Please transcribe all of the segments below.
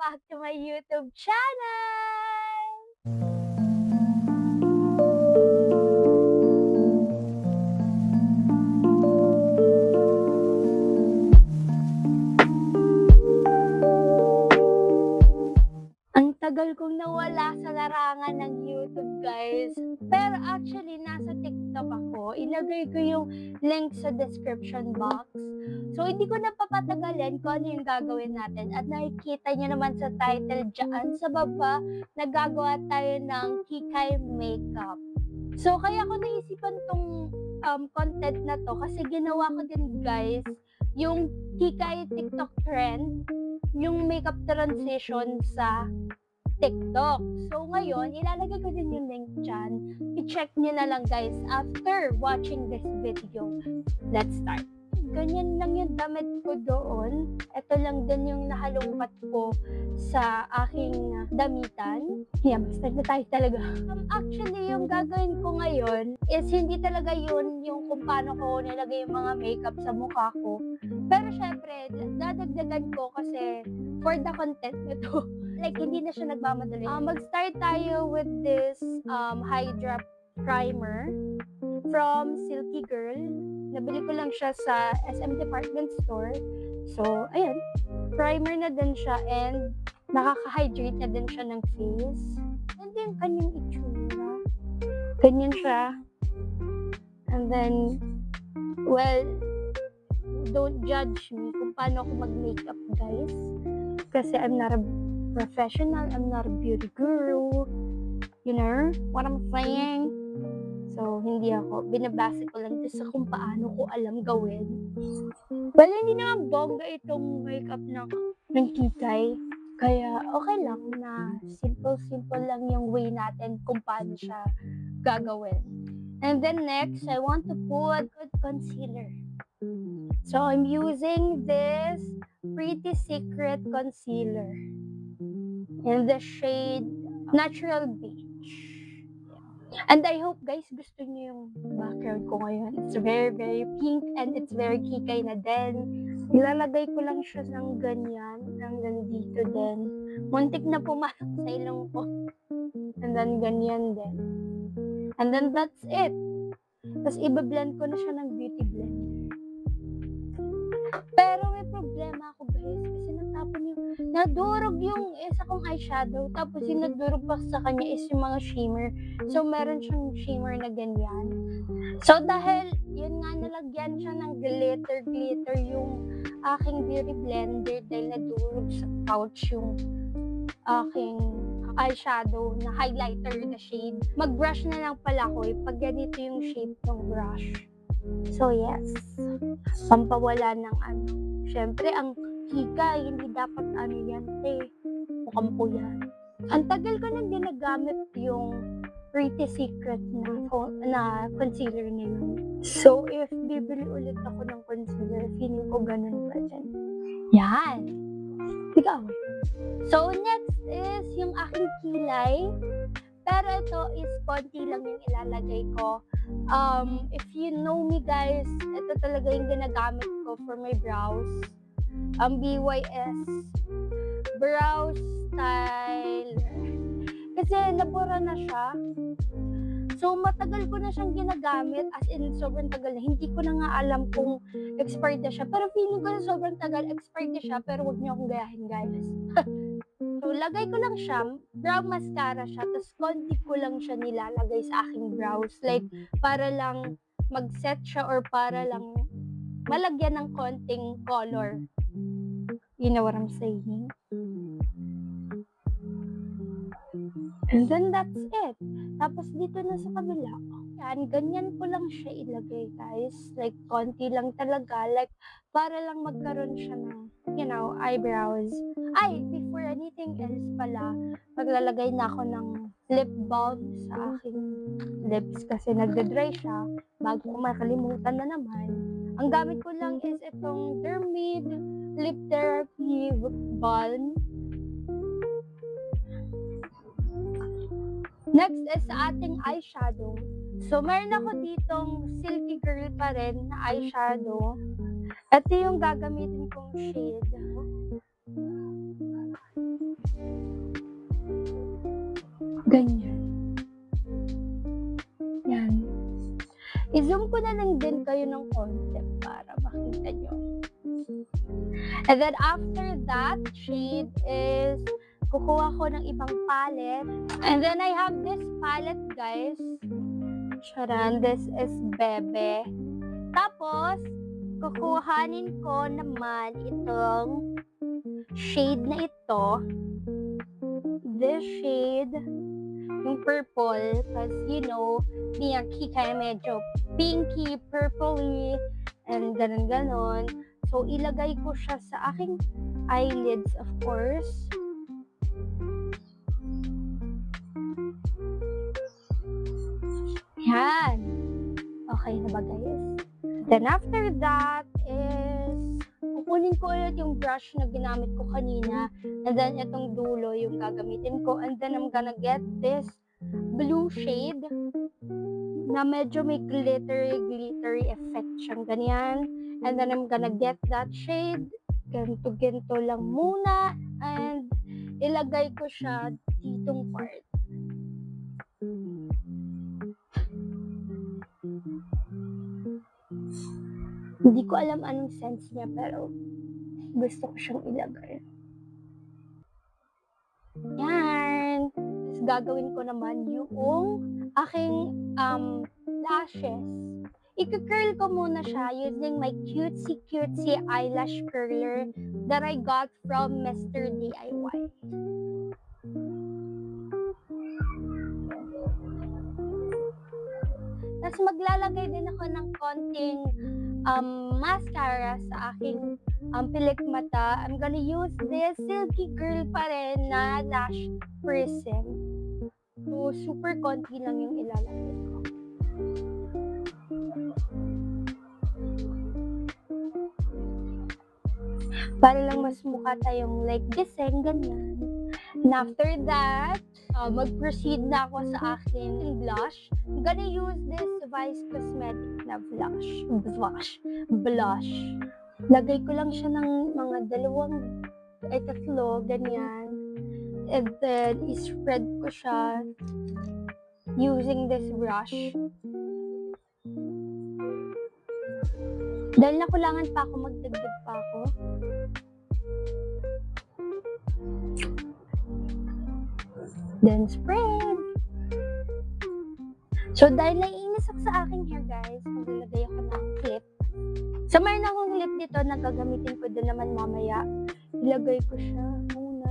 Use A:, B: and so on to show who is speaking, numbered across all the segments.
A: back to my YouTube channel! Ang tagal kong nawala sa larangan ng YouTube, guys. Pero actually, nasa TikTok ako. Ilagay ko yung link sa description box. So, hindi ko na papatagalin kung ano yung gagawin natin. At nakikita nyo naman sa title dyan sa baba, nagagawa tayo ng Kikay Makeup. So, kaya ko naisipan tong content na to kasi ginawa ko din, guys, yung Kikay TikTok trend, yung makeup transition sa TikTok. So, ngayon, ilalagay ko din yung link dyan. I-check nyo na lang, guys, after watching this video. Let's start. Ganyan lang yung damit ko doon. Ito lang din yung nahalungkat ko sa aking damitan. Yeah, basta na tayo talaga. Actually, yung gagawin ko ngayon is hindi talaga yun yung kung paano ko nilagay yung mga makeup sa mukha ko. Pero syempre, dadagdagan ko kasi for the content nito. Like, hindi na siya nagmamadali. Mag-start tayo with this Hydra Primer from Silky Girl. Nabili ko lang siya sa SM Department Store. So, ayan. Primer na din siya and nakaka-hydrate na din siya ng face. And then, kanyang itsura. Ganyan siya. And then, well, don't judge me kung paano ako mag-makeup, guys. Kasi I'm not a professional, I'm not a beauty guru. You know what I'm saying? So, hindi ako. Binabase ko lang sa kung paano ko alam gawin. Well, hindi naman bongga itong makeup ng Kikay. Kaya, okay lang na simple-simple lang yung way natin kung paano siya gagawin. And then next, I want to put concealer. So, I'm using this Pretty Secret Concealer in the shade Natural Beige. And I hope, guys, gusto niyo yung background ko ngayon. It's very, very pink and it's very Kikay na din. Ilalagay ko lang siya ng ganyan, hanggang dito din. Muntik na pumasok sa ilong ko. And then ganyan din. And then that's it. Tapos iba-blend ko na siya ng beauty blender. Pero may problema ako, guys, kasi nadurog yung isa kong eyeshadow, tapos yung nadurog pa sa kanya is yung mga shimmer. So, meron siyang shimmer na ganyan. So, dahil yun nga, nalagyan siya ng glitter yung aking beauty blender dahil nadurog sa pouch yung aking eyeshadow na highlighter na shade. Mag-brush na lang pala ko pag ganito yung shape ng brush. So, yes. Pampawala ng ano. Syempre, ang Kikay, hindi dapat ano yan, mukhang po yan. Ang tagal ko nang ginagamit yung Pretty Secret na concealer na yun. So, if bibili ulit ako ng concealer, feeling ko ganun pa din. Yan! Ikaw. So, next is yung aking kilay. Pero ito is konti lang yung ilalagay ko. If you know me, guys, ito talaga yung ginagamit ko for my brows. BYS Brow Styler. Kasi nabura na siya. So, matagal ko na siyang ginagamit. As in, sobrang tagal na. Hindi ko na nga alam kung expired na siya. Pero feeling ko na sobrang tagal, expired na siya. Pero wag niyo akong gayahin, guys. So, lagay ko lang siya. Brow mascara siya. Tapos, konti ko lang siya nilalagay sa aking brows. Like, para lang mag-set siya or para lang malagyan ng konting color. You know what I'm saying? And then that's it. Tapos dito na sa kabila. Yan, ganyan ko lang siya ilagay, guys. Like, konti lang talaga. Like, para lang magkaroon siya ng, you know, eyebrows. Ay, before anything else pala, maglalagay na ako ng lip balm sa aking lips kasi nagda-dry siya. Bago ko makalimutan na naman. Ang gamit ko lang is itong Dermade Lip Therapy Balm. Next is sa ating eyeshadow. So, meron ako ditong Silky Girl pa rin na eyeshadow. Ito yung gagamitin kong shade. Ganyan. Yan. I-zoom ko na lang din kayo ng konti para makita nyo. And then after that shade is kukuha ko ng ibang palette. And then I have this palette, guys. Charan, this is Bebe. Tapos, kukuhanin ko naman itong shade na ito. This shade, yung purple, because you know, Miyaki kaya medyo pinky, purpley, and ganon-ganon. So, ilagay ko siya sa aking eyelids, of course. Yan. Okay na ba, guys? Then, after that is, kukunin ko ulit yung brush na ginamit ko kanina. And then, itong dulo yung gagamitin ko. And then, I'm gonna get this blue shade na medyo may glittery effect siyang ganyan. And then, I'm gonna get that shade. Ganto-ganto lang muna. And, ilagay ko siya ditong part. Hindi ko alam anong sense niya, pero gusto ko siyang ilagay. Yan! Tapos gagawin ko naman yung aking lashes. I-curl ko muna siya using my cutesy eyelash curler that I got from Mr. DIY. Tapos maglalagay din ako ng konting mascara sa aking pilik mata. I'm gonna use this Silky Girl pa rin na lash prism. So, super konti lang yung ilalagay ko. Para lang mas mukha tayong like gising, ganyan. And after that, mag-proceed na ako sa aking blush. I'm gonna use this Vice Cosmetic na blush. Lagay ko lang siya ng mga tatlo, ganyan. And then, i-spread ko siya using this brush. Dahil nakulangan pa ako, magdagdag pa ako. Then, spread. So, dahil naiinis ako sa aking hair, guys, maglalagay ako ng clip. So, mayroon akong clip dito na gagamitin ko din naman mamaya. Ilagay ko siya muna,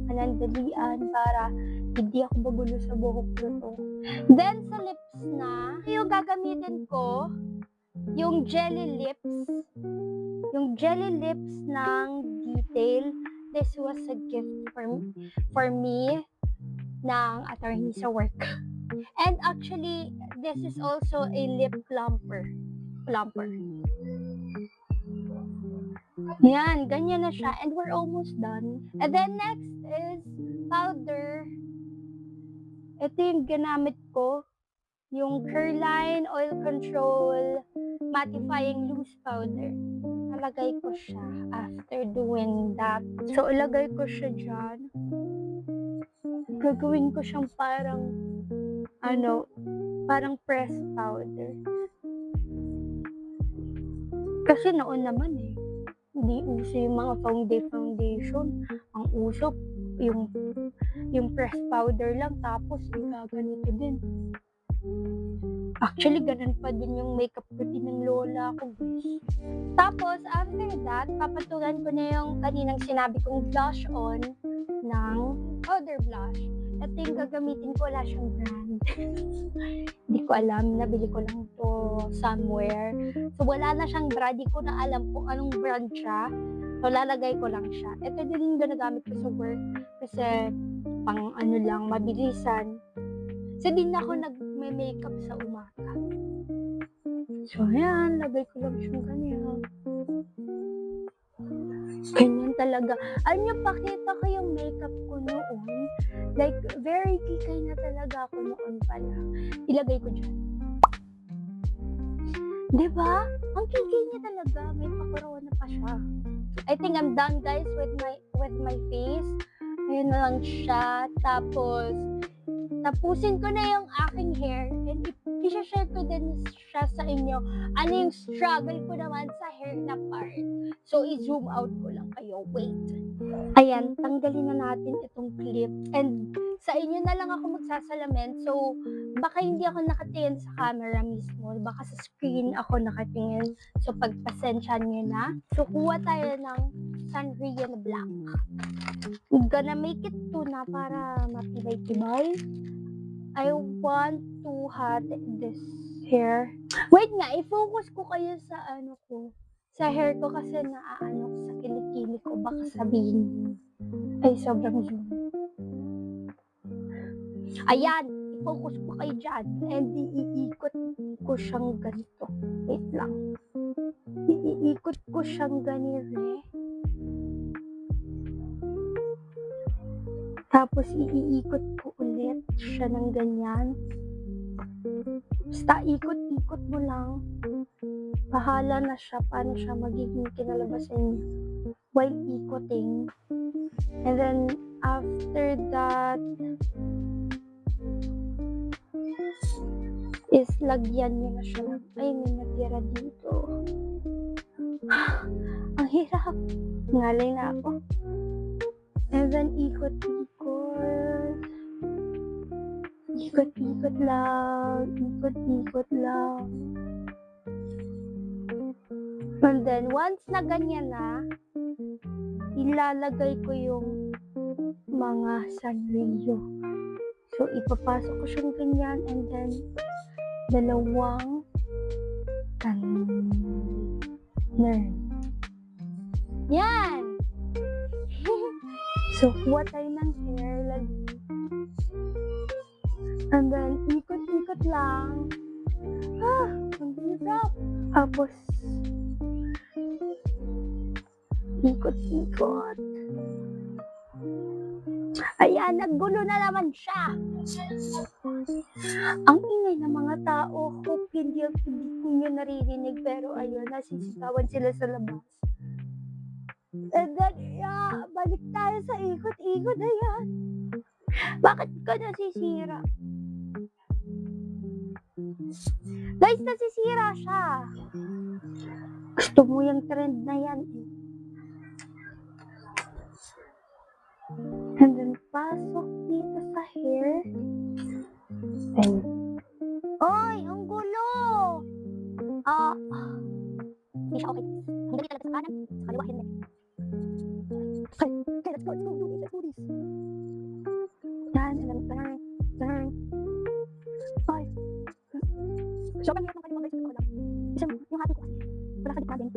A: panandalian, para hindi ako bagulo sa buhok ko. Then, sa lips na, yung gagamitin ko, yung jelly lips. Yung jelly lips ng Detail. This was a gift for me ng attorney sa work. And actually, this is also a lip plumper. Yan, ganyan na siya. And we're almost done. And then next is powder. Ito yung ginamit ko. Yung Curline Oil Control Mattifying Loose Powder. Nalagay ko siya after doing that. So, ilagay ko siya dyan. Gagawin ko siyang parang pressed powder. Kasi noon naman hindi uso yung mga foundation. Ang uso, yung pressed powder lang, tapos ganito din. Actually, ganun pa din yung makeup routine ng lola ko, guys. Tapos, after that, papatungan ko na yung kaninang sinabi kong blush on ng powder blush. Ito yung gagamitin ko, wala siyang brand. Hindi ko alam, nabili ko lang to somewhere. So, wala na siyang brand, di ko na alam kung anong brand siya. So, lalagay ko lang siya. Ito din yung ginagamit ko sa work kasi pang lang, mabilisan. So, din ako nag-makeup sa umaga. So, ayan, lagay ko lang siyang ganyan. Ganyan talaga. Ano, pakita ko yung makeup ko noon. Like, very kikay na talaga ako noon pala. Ilagay ko dyan. Diba? Ang kikay niya talaga. May pakorona pa siya. I think I'm done, guys, with my face. Ayun na lang siya. Tapos, tapusin ko na yung aking hair and i-share ko din siya sa inyo. Ano yung struggle ko naman sa hair na part. So, i-zoom out ko lang kayo. Wait. Ayan, tanggalin na natin itong clip. And sa inyo na lang ako magsasalamin. So, baka hindi ako nakatingin sa camera mismo. Baka sa screen ako nakatingin. So, pagpasensya nyo na. So, kuha tayo ng Sanria na black. I'm gonna make it 2 na para matibay-tibay. I want to hat this hair. Wait nga, i-focus ko kayo sa ano ko. Sa hair ko kasi naaano ko sa kilikili ko. Baka sabihin. Ay, sobrang zoom. Ayan, i-focus ko kayo dyan. And iikot ko siyang ganito. Wait lang. Iikot ko siyang ganire. Tapos iikot ko ulit siya ng ganyan. Basta ikot-ikot mo lang. Bahala na siya paano siya magiging kinalabasan niya while ikoting. And then after that is lagyan niyo na siya ng ay may natira dito. Ang hirap. Ngalay na ako. And then ikot-ikot. Ikot-ikot lang. Ikot-ikot lang. And then, once na ganyan na, ilalagay ko yung mga sanrio. So, ipapasok ko siyang ganyan and then, dalawang ganyan. Yan! So, kuha tayo ng hair lagi. And then, ikot-ikot lang. Ang hirap. Tapos, ikot-ikot. Ayan, naggulo na naman siya. Ang ingay ng mga tao. Hope hindi nyo naririnig. Pero ayun, nasisigawan sila sa labas. And then, balik tayo sa ikot-ikot. Ayan. Bakit ka nasisira? Guys, nasisira siya. Gusto mo yung trend na yan eh. And then, pasok dito sa hair. And, oy, ang gulo! Hindi siya okay. Ang galing talaga sa kanan, sa kaliwa, hindi. Okay, let's go do this, Yan, and then, turn. Ay. Sobrang hirap ng kaliwa guys, ko lang. Isang, yung hati ko kasi, wala sa gitna din.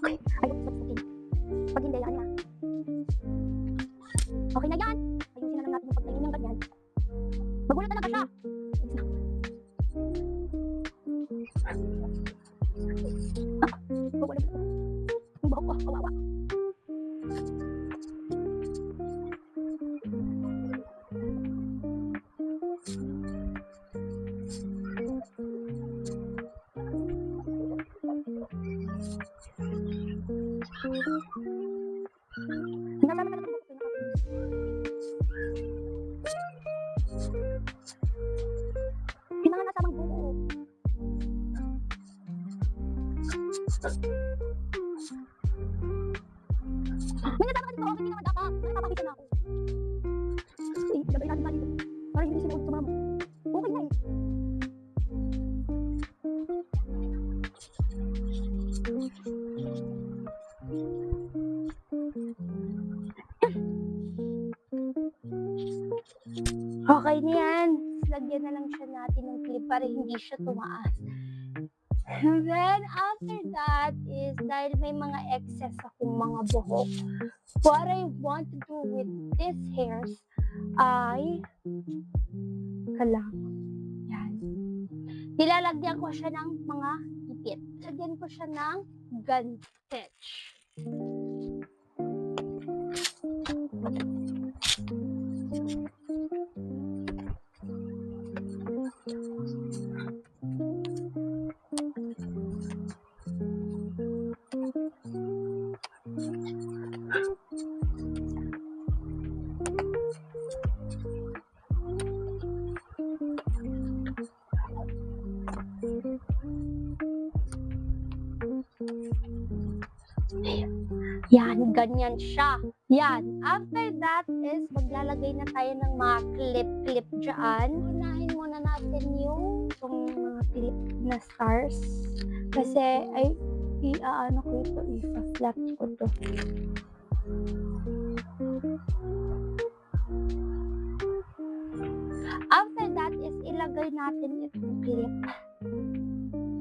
A: Okay, ayun, sabihin. Pag hindi, yan na. Okay na yan. Ayusin na lang natin yung pagtayin niyang ganyan. Magulo talaga siya. Magulo ito. Yung bahok ko, kawawa. Pinangan nasa mga buko. May nasama ka dito, okay, hindi naman dapat. Nakapakita na ako. Gabay natin ba dito? Para hindi sila ulit sumama. Okay na eh. Okay na yan. Lagyan na lang siya natin ng clip para hindi siya tumaas. And then, after that is, dahil may mga excess akong mga buhok, what I want to do with these hairs ay, yan. Nilalagyan ko siya ng mga ipit. Lagyan ko siya ng gun stitch. Yan, ganyan siya. Yan. After that is, maglalagay na tayo ng mga clip dyan. Unahin muna natin yung mga clip na stars. Kasi, iaano ko ito, i-flat ko to. After that is, ilagay natin itong clip.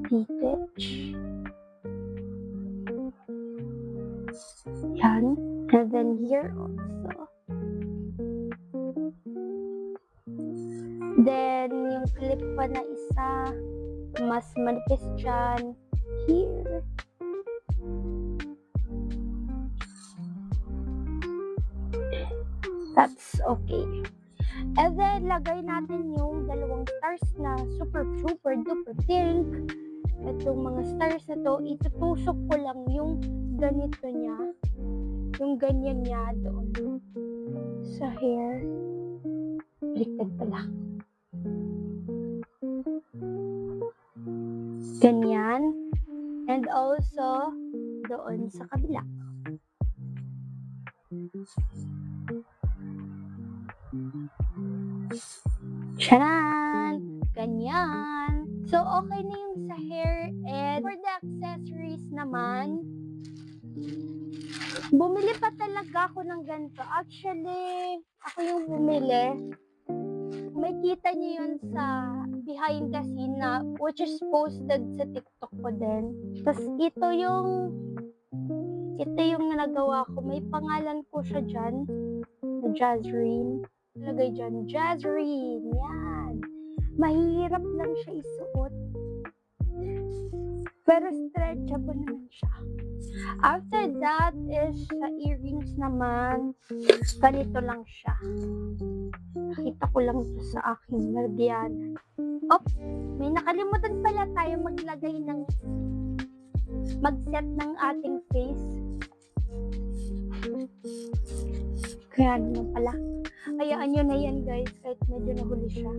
A: Detach. Yan. And then here also. Then, yung clip pa na isa, mas manipis dyan. Here. That's okay. And then, lagay natin yung dalawang stars na super duper pink. Itong mga stars na to, itutusok ko lang yung ganito niya. Yung ganyan niya doon. Sa hair. Baliktad pala. Ganyan. And also, doon sa kabila. Charan! Ganyan. So, okay na yung sa hair. And for the accessories naman, bumili pa talaga ako ng ganito. Actually, ako yung bumili. May kita niyo yun sa behind the scene na, which is posted sa TikTok ko din. Tapos ito yung nagawa ko. May pangalan ko siya dyan. Na Jazreen. Lagay dyan, Jazreen. Yan. Mahirap lang siya isuot. Pero stretchable naman siya. After that is sa earrings naman. Ganito lang siya. Nakita ko lang ito sa aking Nardiana. May nakalimutan pala tayo mag-set ng ating face. Kaya naman pala. Hayaan nyo na yan guys, kahit medyo nahuli siya.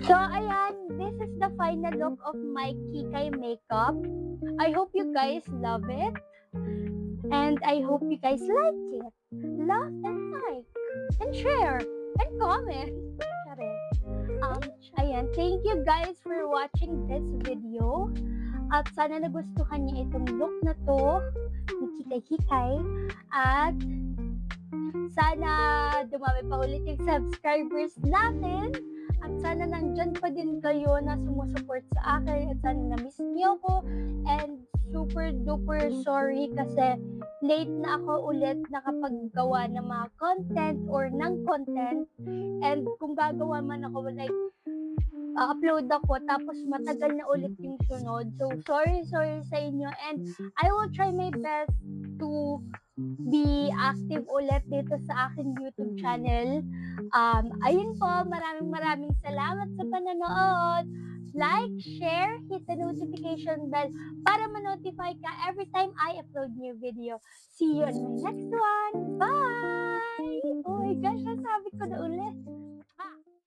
A: So, ayan, this is the final look of my Kikay makeup. I hope you guys love it. And I hope you guys like it. Love and like. And share. And comment. Ayan, thank you guys for watching this video. At sana nagustuhan niyo itong look na to ni Kikay. At sana dumami pa ulit yung subscribers natin. At sana nandyan pa din kayo na sumusupport sa akin. At sana na-miss niyo ko. And super duper sorry kasi late na ako ulit nakapaggawa ng mga content or ng content. And kung gagawa man ako, like, upload ako tapos matagal na ulit yung sunod. So, sorry sa inyo. And I will try my best to be active ulit dito sa aking YouTube channel. Ayun po, maraming salamat sa panonood. Like, share, hit the notification bell para ma-notify ka every time I upload new video. See you on my next one. Bye! Oh my gosh, nasabi ko na ulit.